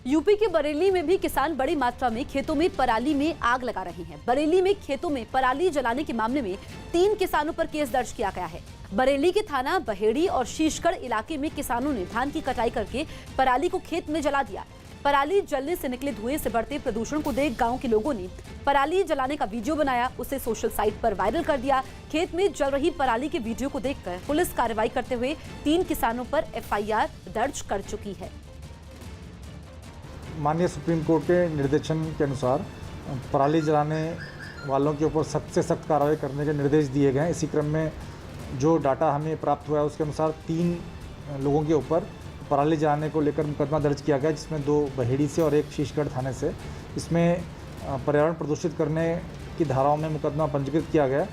UP के बरेली में भी किसान बड़ी मात्रा में खेतों में पराली में आग लगा रहे हैं। बरेली में खेतों में पराली जलाने के मामले में 3 किसानों पर केस दर्ज किया गया है। बरेली के थाना बहेड़ी और शीशगढ़ इलाके में किसानों ने धान की कटाई करके पराली को खेत में जला दिया। पराली जलने से निकले धुएं से बढ़ते प्रदूषण को देख गांव के लोगों ने पराली जलाने का वीडियो बनाया, उसे सोशल साइट पर वायरल कर दिया। खेत में जल रही पराली के वीडियो को देखकर पुलिस कार्रवाई करते हुए 3 किसानों पर FIR दर्ज कर चुकी है। माननीय सुप्रीम कोर्ट के निर्देशन के अनुसार पराली जलाने वालों के ऊपर सख्त से सख्त कार्रवाई करने के निर्देश दिए गए हैं। इसी क्रम में जो डाटा हमें प्राप्त हुआ है उसके अनुसार 3 लोगों के ऊपर पराली जलाने को लेकर मुकदमा दर्ज किया गया, जिसमें 2 बहेड़ी से और 1 शीशगढ़ थाने से। इसमें पर्यावरण प्रदूषित करने की धाराओं में मुकदमा पंजीकृत किया गया।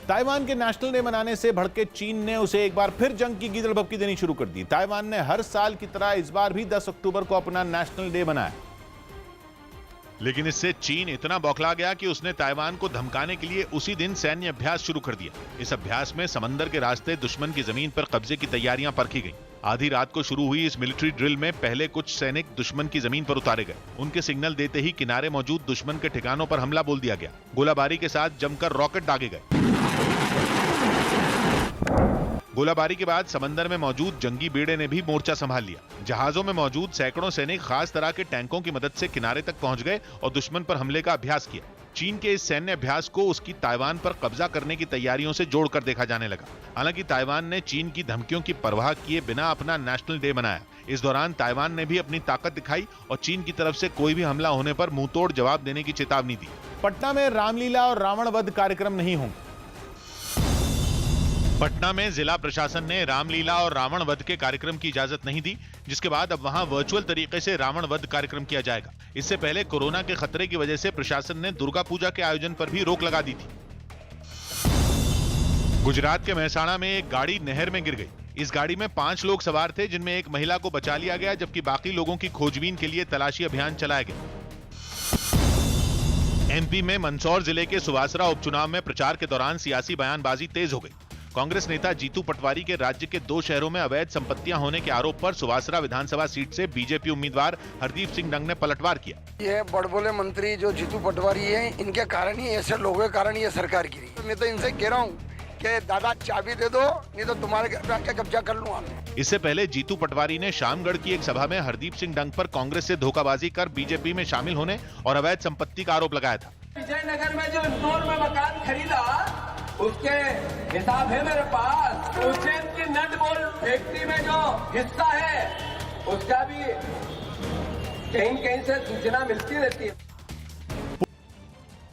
ताइवान के नेशनल डे मनाने से भड़के चीन ने उसे एक बार फिर जंग की गीदड़ भभकी देनी शुरू कर दी। ताइवान ने हर साल की तरह इस बार भी 10 अक्टूबर को अपना नेशनल डे मनाया, लेकिन इससे चीन इतना बौखला गया कि उसने ताइवान को धमकाने के लिए उसी दिन सैन्य अभ्यास शुरू कर दिया। इस अभ्यास में समंदर के रास्ते दुश्मन की जमीन पर कब्जे की तैयारियां परखी गईं। आधी रात को शुरू हुई इस मिलिट्री ड्रिल में पहले कुछ सैनिक दुश्मन की जमीन पर उतारे गए। उनके सिग्नल देते ही किनारे मौजूद दुश्मन के ठिकानों पर हमला बोल दिया गया। गोलाबारी के साथ जमकर रॉकेट दागे गए। गोलाबारी के बाद समंदर में मौजूद जंगी बेड़े ने भी मोर्चा संभाल लिया। जहाजों में मौजूद सैकड़ों सैनिक खास तरह के टैंकों की मदद से किनारे तक पहुंच गए और दुश्मन पर हमले का अभ्यास किया। चीन के इस सैन्य अभ्यास को उसकी ताइवान पर कब्जा करने की तैयारियों से जोड़कर देखा जाने लगा। हालांकि ताइवान ने चीन की धमकियों की परवाह किए बिना अपना नेशनल डे मनाया। इस दौरान ताइवान ने भी अपनी ताकत दिखाई और चीन की तरफ से कोई भी हमला होने पर मुंहतोड़ जवाब देने की चेतावनी दी। पटना में रामलीला और रावण वध कार्यक्रम नहीं होंगे। पटना में जिला प्रशासन ने रामलीला और रावण वध के कार्यक्रम की इजाजत नहीं दी, जिसके बाद अब वहां वर्चुअल तरीके से रावण वध कार्यक्रम किया जाएगा। इससे पहले कोरोना के खतरे की वजह से प्रशासन ने दुर्गा पूजा के आयोजन पर भी रोक लगा दी थी। गुजरात के मेहसाणा में एक गाड़ी नहर में गिर गई। इस गाड़ी में 5 लोग सवार थे, जिनमें एक महिला को बचा लिया गया, जबकि बाकी लोगों की खोजबीन के लिए तलाशी अभियान चलाया गया। MP में मंदसौर जिले के सुवासरा उपचुनाव में प्रचार के दौरान सियासी बयानबाजी तेज हो गई। कांग्रेस नेता जीतू पटवारी के राज्य के 2 शहरों में अवैध संपत्तियां होने के आरोप पर सुवासरा विधानसभा सीट से बीजेपी उम्मीदवार हरदीप सिंह डंग ने पलटवार किया। ये बड़बोले मंत्री जो जीतू पटवारी है, इनके कारण ही, ऐसे लोगों के कारण ये सरकार गिरी। मैं तो इनसे कह रहा हूँ कि दादा चाबी दे दो, नहीं तो तुम्हारे घर पे आके कब्जा कर लूंगा मैं। इससे पहले जीतू पटवारी ने शामगढ़ की एक सभा में हरदीप सिंह डंग पर कांग्रेस से धोखाबाजी कर बीजेपी में शामिल होने और अवैध संपत्ति का आरोप लगाया था। विजयनगर में जो इंदौर में मकान खरीदा, उसके हिसाब है मेरे पास। उज्जैन की नट बोल फैक्ट्री में जो हिस्सा है, उसका भी कहीं कहीं से सूचना मिलती रहती है।